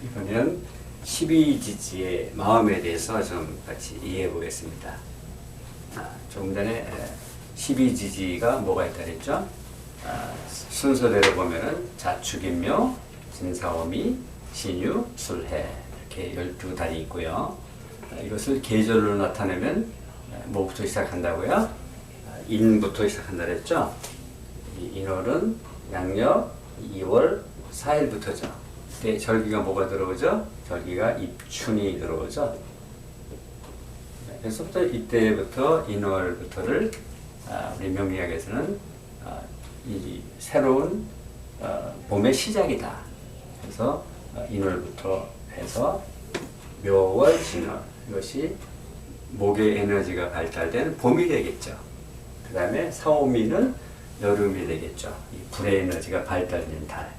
이번에는 12지지의 마음에 대해서 좀 같이 이해해 보겠습니다. 조금 전에 12지지가 뭐가 있다 그랬죠? 순서대로 보면은 자축인묘, 진사오미, 신유, 술해 이렇게 12달이 있고요. 이것을 계절로 나타내면 뭐부터 시작한다고요? 인부터 시작한다 그랬죠? 이 인월은 양력 2월 4일부터죠. 그때 절기가 뭐가 들어오죠? 절기가 입춘이 들어오죠. 그래서 이때부터 인월부터를 우리 명리학에서는 이 새로운 봄의 시작이다. 그래서 인월부터 해서 묘월, 진월 이것이 목의 에너지가 발달된 봄이 되겠죠. 그 다음에 사오미는 여름이 되겠죠. 이 불의 에너지가 발달된 달.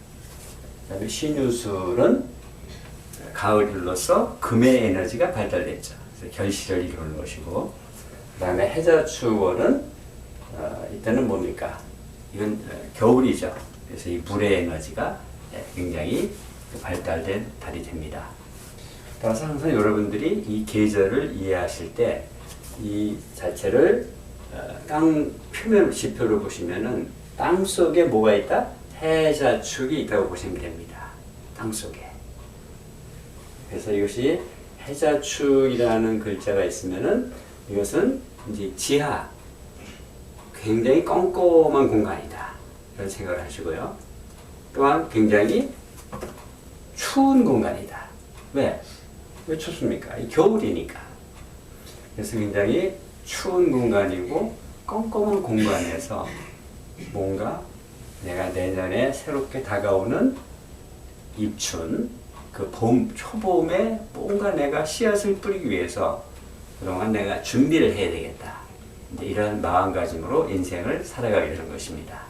그 다음에 신유술은 가을일로서 금의 에너지가 발달됐죠. 그래서 결실을 이루는 것이고, 그 다음에 해자축월은 이때는 뭡니까? 이건 겨울이죠. 그래서 이 물의 에너지가 굉장히 발달된 달이 됩니다. 따라서 항상 여러분들이 이 계절을 이해하실 때 이 자체를 땅 표면 지표를 보시면은 땅 속에 뭐가 있다? 해자축이 있다고 보시면 됩니다. 땅 속에. 그래서 이것이 해자축이라는 글자가 있으면은 이것은 이제 지하, 굉장히 껌껌한 공간이다. 이런 생각을 하시고요. 또한 굉장히 추운 공간이다. 왜? 왜 춥습니까? 겨울이니까. 그래서 굉장히 추운 공간이고 껌껌한 공간에서 뭔가 내가 내년에 새롭게 다가오는 입춘, 그 봄, 초봄에 뭔가 내가 씨앗을 뿌리기 위해서 그동안 내가 준비를 해야 되겠다. 이제 이런 마음가짐으로 인생을 살아가게 되는 것입니다.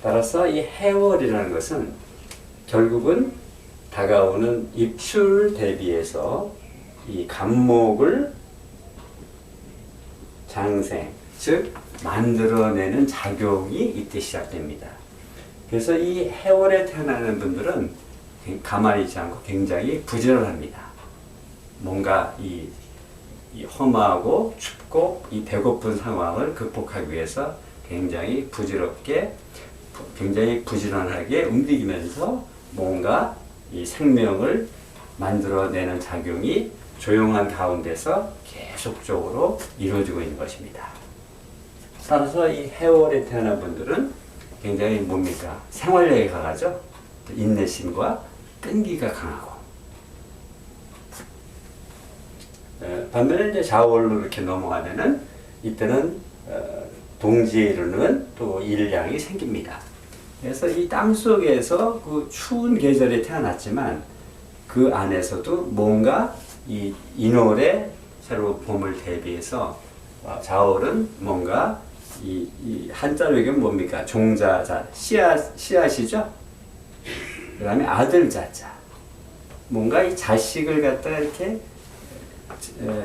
따라서 이 해월이라는 것은 결국은 다가오는 입춘을 대비해서 이 간목을 장생, 즉 만들어내는 작용이 이때 시작됩니다. 그래서 이 해월에 태어나는 분들은 가만히 있지 않고 굉장히 부지런합니다. 뭔가 이 험하고 춥고 이 배고픈 상황을 극복하기 위해서 굉장히 부지럽게, 굉장히 부지런하게 움직이면서 뭔가 이 생명을 만들어내는 작용이 조용한 가운데서 계속적으로 이루어지고 있는 것입니다. 따라서 이 해월에 태어난 분들은 굉장히 뭡니까? 생활력이 강하죠? 인내심과 끈기가 강하고. 반면에 이제 자월로 이렇게 넘어가면은 이때는 동지에 이르는 또 일량이 생깁니다. 그래서 이 땅 속에서 그 추운 계절에 태어났지만 그 안에서도 뭔가 이 인월에 새로 봄을 대비해서 자월은 뭔가 이 한자로 얘기하면 뭡니까? 종자자, 씨앗이죠? 그 다음에 아들 자자. 뭔가 이 자식을 갖다 이렇게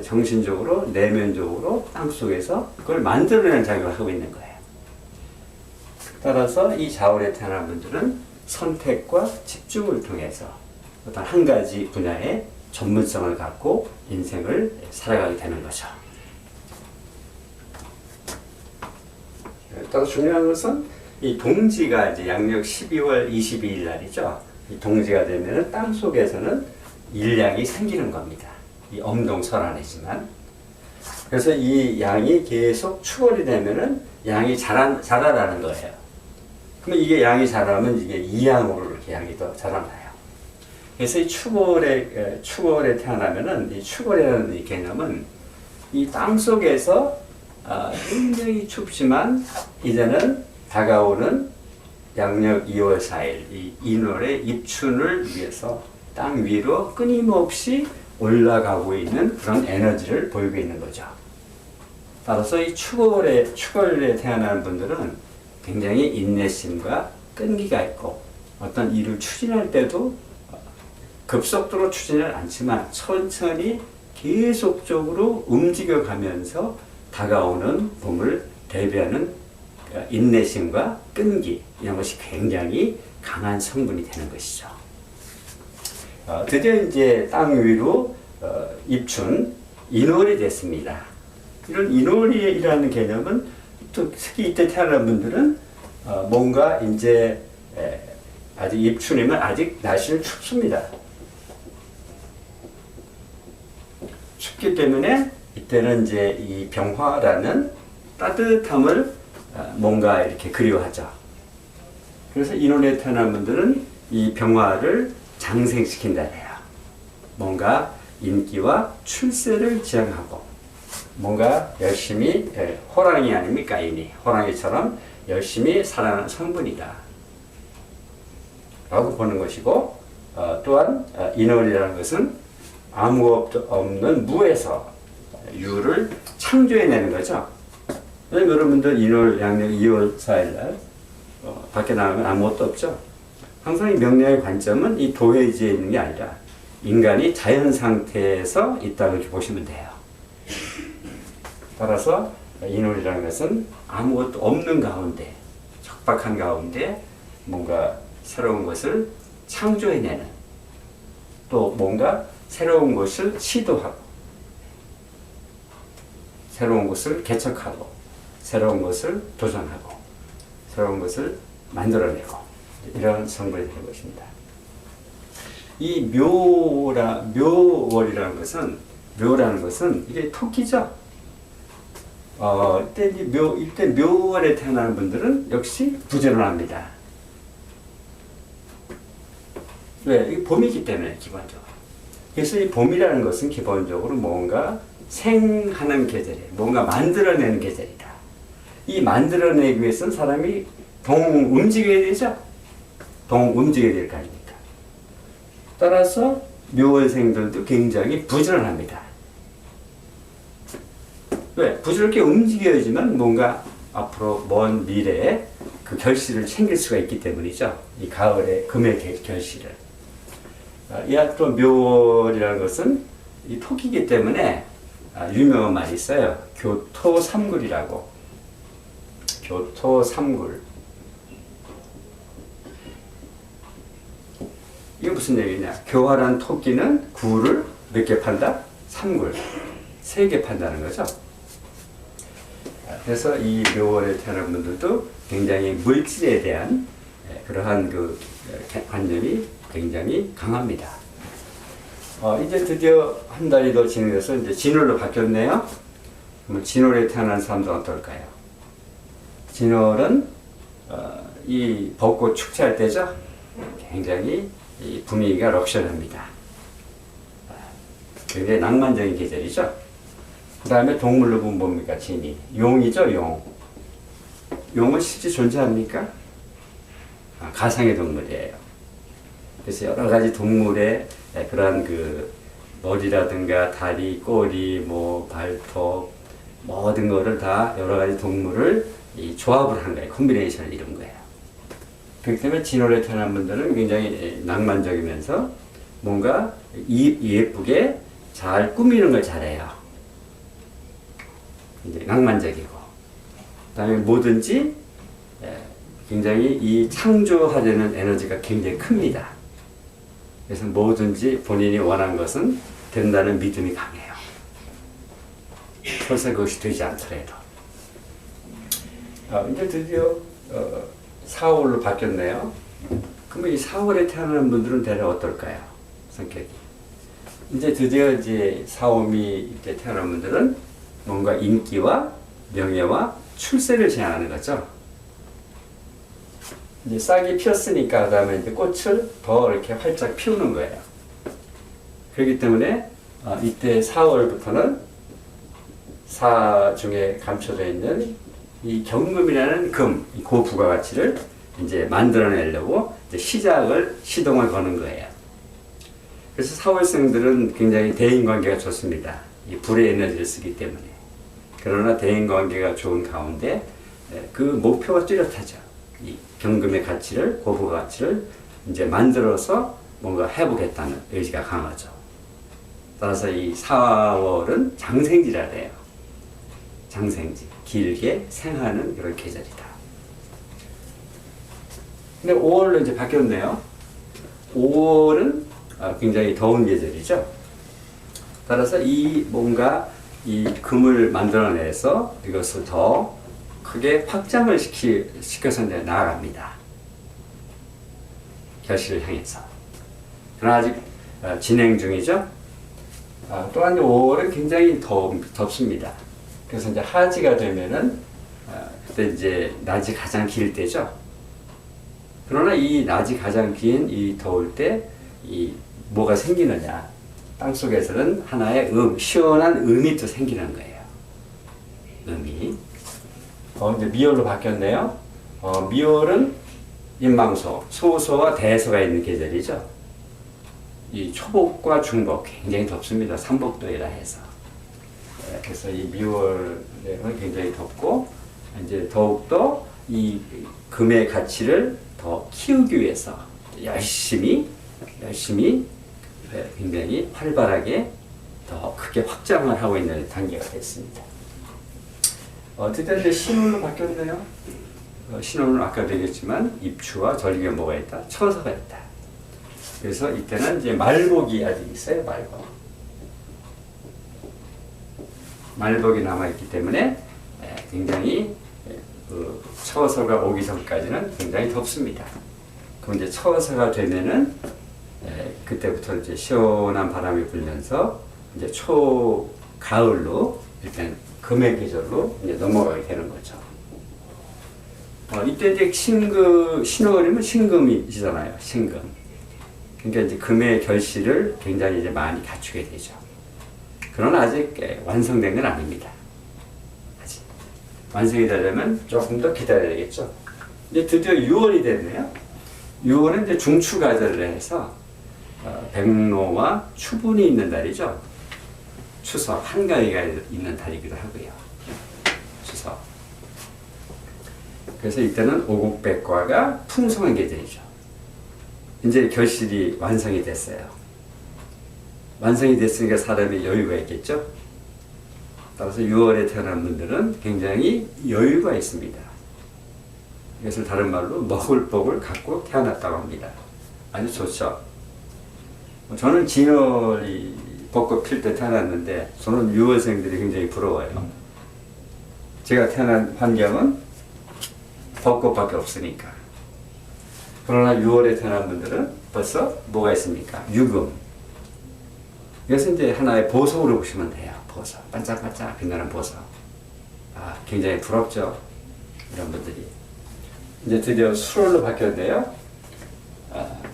정신적으로, 내면적으로 땅 속에서 그걸 만들어내는 작용을 하고 있는 거예요. 따라서 이 자월에 태어난 분들은 선택과 집중을 통해서 어떤 한 가지 분야에 전문성을 갖고 인생을 살아가게 되는 거죠. 따라서 중요한 것은 이 동지가 이제 양력 12월 22일 날이죠. 이 동지가 되면은 땅 속에서는 일량이 생기는 겁니다. 이 엄동설안이지만. 그래서 이 양이 계속 축월이 되면은 양이 자라라는 거예요. 그러면 이게 양이 자라면 이게 이양으로 이렇게 양이 더 자라나요. 그래서 이 축월에 태어나면은 이 축월이라는 이 개념은 이 땅 속에서 굉장히 춥지만 이제는 다가오는 양력 2월 4일 이 인월의 입춘을 위해서 땅 위로 끊임없이 올라가고 있는 그런 에너지를 보이고 있는 거죠. 따라서 이 축월에 태어난 분들은 굉장히 인내심과 끈기가 있고 어떤 일을 추진할 때도 급속도로 추진을 않지만 천천히 계속적으로 움직여가면서 다가오는 봄을 대비하는 인내심과 끈기 이런 것이 굉장히 강한 성분이 되는 것이죠. 드디어 이제 땅 위로 입춘 인월이 됐습니다. 이런 인월이라는 개념은 또 특히 이때 태어난 분들은 뭔가 이제 아직 입춘이면 아직 날씨는 춥습니다. 춥기 때문에 이때는 이제 이 병화라는 따뜻함을 뭔가 이렇게 그리워하죠. 그래서 인월에 태어난 분들은 이 병화를 장생시킨다 해요. 뭔가 인기와 출세를 지향하고 뭔가 열심히 호랑이 아닙니까? 인이 호랑이처럼 열심히 살아가는 성분이다 라고 보는 것이고, 또한 인월이라는 것은 아무것도 없는 무에서 유를 창조해내는 거죠. 왜냐면 여러분들 인월 양력 2월 4일날 밖에 나가면 아무것도 없죠. 항상 이 명령의 관점은 이 도회지에 있는 게 아니라 인간이 자연 상태에서 있다고 이렇게 보시면 돼요. 따라서 인월이라는 것은 아무것도 없는 가운데, 척박한 가운데 뭔가 새로운 것을 창조해내는, 또 뭔가 새로운 것을 시도하고 새로운 것을 개척하고 새로운 것을 도전하고 새로운 것을 만들어내고 이런 성분이 되는 것입니다. 이 묘월이라는 것은 이게 토끼죠. 이때 묘월에 태어나는 분들은 역시 부지런합니다. 왜? 이게 봄이기 때문에 기본적으로. 그래서 이 봄이라는 것은 기본적으로 뭔가 생하는 계절이에요. 뭔가 만들어내는 계절이다. 이 만들어내기 위해서는 사람이 움직여야 되죠. 움직여야 될 거 아닙니까? 따라서 묘월생들도 굉장히 부지런합니다. 왜? 부지런하게 움직여야지만 뭔가 앞으로 먼 미래에 그 결실을 챙길 수가 있기 때문이죠. 이 가을의 금의 결실을. 이와 또 묘월이라는 것은 이 토끼이기 때문에 유명한 말이 있어요. 교토삼굴이라고. 교토삼굴. 이게 무슨 얘기냐? 교활한 토끼는 굴을 몇 개 판다? 3굴. 3개 판다는 거죠. 그래서 이 묘월에 태어난 분들도 굉장히 물질에 대한 그러한 그 관념이 굉장히 강합니다. 이제 드디어 한 달이 더 진행돼서 이제 진월로 바뀌었네요. 그럼 진월에 태어난 사람들은 어떨까요? 진월은 이 벚꽃 축제할 때죠. 굉장히 이 분위기가 럭셔리합니다. 굉장히 낭만적인 계절이죠. 그 다음에 동물로 보면 뭡니까? 진이. 용이죠, 용. 용은 실제 존재합니까? 가상의 동물이에요. 그래서 여러 가지 동물의 그런 그 머리라든가 다리, 꼬리, 뭐 발톱, 모든 거를 다 여러 가지 동물을 이 조합을 한 거예요. 콤비네이션을 이룬 거예요. 그렇기 때문에 진월에 태어난 분들은 굉장히 낭만적이면서 뭔가 예쁘게 잘 꾸미는 걸 잘해요. 이제 낭만적이고, 그다음에 뭐든지 굉장히 이 창조하려는 에너지가 굉장히 큽니다. 그래서 뭐든지 본인이 원한 것은 된다는 믿음이 강해요. 설사 그것이 되지 않더라도. 이제 드디어 4월로 바뀌었네요. 그러면 이 4월에 태어나는 분들은 대략 어떨까요? 성격이. 이제 드디어 이제 4월이 이제 태어난 분들은 뭔가 인기와 명예와 출세를 지향하는 거죠. 이제 싹이 피었으니까 그다음에 이제 꽃을 더 이렇게 활짝 피우는 거예요. 그렇기 때문에 이때 4월부터는 사 중에 감춰져 있는 이 경금이라는 금, 이 고부가가치를 이제 만들어내려고 이제 시동을 거는 거예요. 그래서 4월생들은 굉장히 대인관계가 좋습니다. 이 불의 에너지를 쓰기 때문에. 그러나 대인관계가 좋은 가운데 그 목표가 뚜렷하죠. 이 경금의 가치를, 고부가 가치를 이제 만들어서 뭔가 해보겠다는 의지가 강하죠. 따라서 이 4월은 장생지라 해요. 장생지. 길게 생하는 그런 계절이다. 근데 5월로 이제 바뀌었네요. 5월은 굉장히 더운 계절이죠. 따라서 이 뭔가 이 금을 만들어내서 이것을 더 크게 확장을 시켜서 이제 나아갑니다. 결실을 향해서. 그러나 아직 진행 중이죠. 또한 5월은 굉장히 덥습니다. 그래서 이제 하지가 되면은 그때 이제 낮이 가장 길 때죠. 그러나 이 낮이 가장 긴 이 더울 때 이 뭐가 생기느냐? 땅 속에서는 하나의 시원한 음이 또 생기는 거예요. 음이. 이제 미월로 바뀌었네요. 미월은 인망소, 소소와 대소가 있는 계절이죠. 이 초복과 중복 굉장히 덥습니다. 삼복도이라 해서. 그래서 이 미월은 굉장히 덥고 이제 더욱더 이 금의 가치를 더 키우기 위해서 열심히 굉장히 활발하게 더 크게 확장을 하고 있는 단계가 됐습니다. 드디어 이제 신월로 바뀌었네요. 신월은 아까 얘기했지만 입추와 절기가 뭐가 있다? 처서가 있다. 그래서 이때는 이제 말복이 아직 있어요. 말복이 남아있기 때문에 굉장히 처서가 오기 전까지는 굉장히 덥습니다. 그럼 이제 처서가 되면은 그때부터 이제 시원한 바람이 불면서 이제 가을로 일단 금의 계절로 이제 넘어가게 되는 거죠. 이때 이제 신월이면 신금이잖아요. 신금. 그러니까 이제 금의 결실을 굉장히 이제 많이 갖추게 되죠. 그러나 아직 완성된 건 아닙니다. 아직 완성이 되려면 조금 더 기다려야겠죠. 이제 드디어 6월이 됐네요. 6월은 이제 중추가절을 해서 백로와 추분이 있는 달이죠. 추석, 한가위가 있는 달이기도 하고요. 추석. 그래서 이때는 오곡백과가 풍성한 계절이죠. 이제 결실이 완성이 됐어요. 완성이 됐으니까 사람이 여유가 있겠죠. 따라서 6월에 태어난 분들은 굉장히 여유가 있습니다. 이것을 다른 말로 먹을 복을 갖고 태어났다고 합니다. 아주 좋죠. 저는 진월이 벚꽃 필 때 태어났는데 저는 6월생들이 굉장히 부러워요. 제가 태어난 환경은 벚꽃밖에 없으니까. 그러나 6월에 태어난 분들은 벌써 뭐가 있습니까? 유금. 이것은 이제 하나의 보석으로 보시면 돼요. 보석. 반짝반짝 빛나는 보석. 굉장히 부럽죠. 이런 분들이. 이제 드디어 수월로 바뀌었는데요.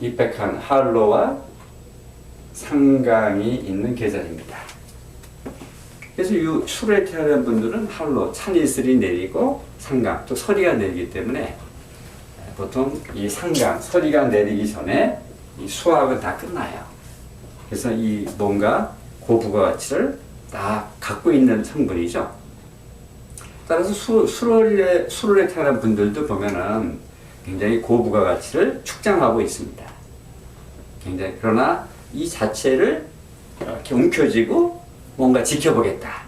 입백한 한로와 상강이 있는 계절입니다. 그래서 이 수월에 태어난 분들은 한로, 찬이슬이 내리고 상강, 또 서리가 내리기 때문에 보통 이 상강, 서리가 내리기 전에 이 수학은 다 끝나요. 그래서 이 뭔가 고부가 가치를 다 갖고 있는 성분이죠. 따라서 수월에 태어난 분들도 보면은 굉장히 고부가 가치를 축장하고 있습니다. 굉장히 그러나 이 자체를 이렇게 움켜쥐고 뭔가 지켜보겠다.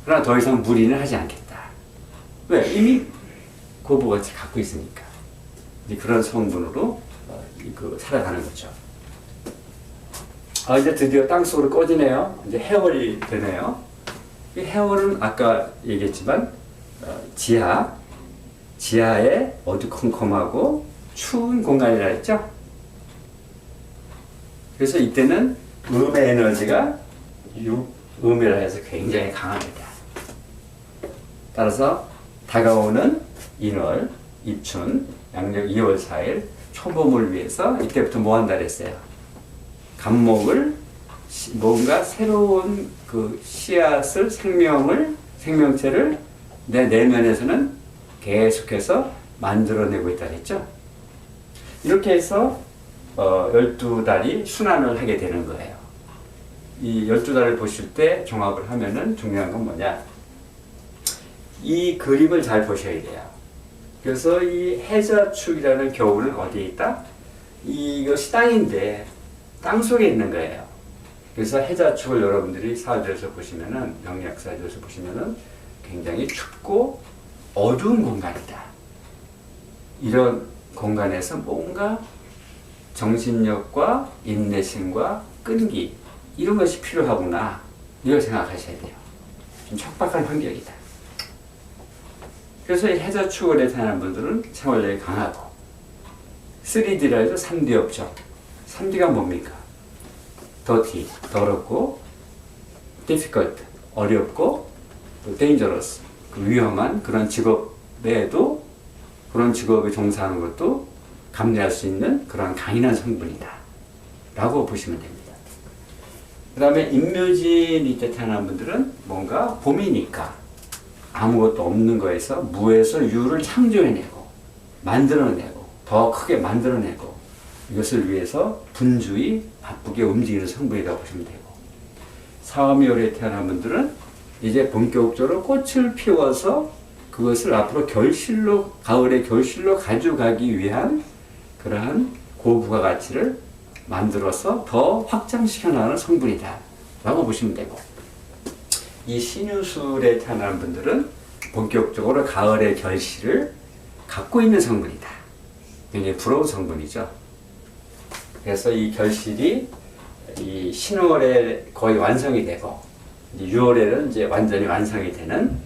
그러나 더 이상 무리는 하지 않겠다. 왜? 이미 고부가 가치 갖고 있으니까. 이제 그런 성분으로 살아가는 거죠. 이제 드디어 땅속으로 꺼지네요. 이제 해월이 되네요. 이 해월은 아까 얘기했지만 지하에 어두컴컴하고 추운 공간이라 했죠. 그래서 이때는 음의 에너지가 음이라 해서 굉장히 강합니다. 따라서 다가오는 인월, 입춘, 양력 2월 4일 초봄을 위해서 이때부터 뭐 한다 그랬어요? 감목을 뭔가 새로운 그 씨앗을 생명체를 내 내면에서는 계속해서 만들어내고 있다 했죠. 이렇게 해서 12달이 순환을 하게 되는 거예요. 이 12달을 보실 때 종합을 하면은 중요한 건 뭐냐? 이 그림을 잘 보셔야 돼요. 그래서 이 해자축이라는 겨울은 어디에 있다? 이것이 땅인데 땅 속에 있는 거예요. 그래서 해자축을 여러분들이 사주에서 보시면은, 명리학사주에서 보시면은 굉장히 춥고 어두운 공간이다. 이런 공간에서 뭔가 정신력과 인내심과 끈기 이런 것이 필요하구나 이걸 생각하셔야 돼요. 좀 척박한 환경이다. 그래서 이 해저축을 나타내는 분들은 생활력이 강하고 3D라 해도 3D 업종 3D가 뭡니까? dirty, 더럽고 difficult, 어렵고 또 dangerous, 위험한 그런 직업에도 그런 직업에 종사하는 것도 감내할 수 있는 그런 강인한 성분이다 라고 보시면 됩니다. 그 다음에 임묘진이 태어난 분들은 뭔가 봄이니까 아무것도 없는 거에서 무에서 유를 창조해내고 만들어내고 더 크게 만들어내고 이것을 위해서 분주히 바쁘게 움직이는 성분이라고 보시면 되고, 사음이월에 태어난 분들은 이제 본격적으로 꽃을 피워서 그것을 앞으로 결실로, 가을의 결실로 가져가기 위한 그러한 고부가 가치를 만들어서 더 확장시켜 나가는 성분이다 라고 보시면 되고, 이 신유술에 태어난 분들은 본격적으로 가을의 결실을 갖고 있는 성분이다. 굉장히 부러운 성분이죠. 그래서 이 결실이 이 신월에 거의 완성이 되고 6월에는 이제 완전히 완성이 되는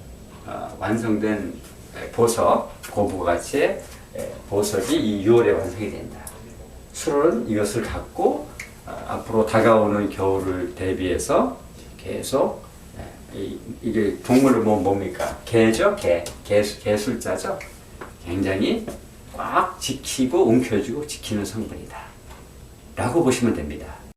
완성된 보석, 고부가치의 보석이 이 6월에 완성이 된다. 수로는 이것을 갖고 앞으로 다가오는 겨울을 대비해서 계속 이게 동물은 뭡니까? 개죠? 개술자죠? 굉장히 꽉 지키고 움켜쥐고 지키는 성분이다 라고 보시면 됩니다.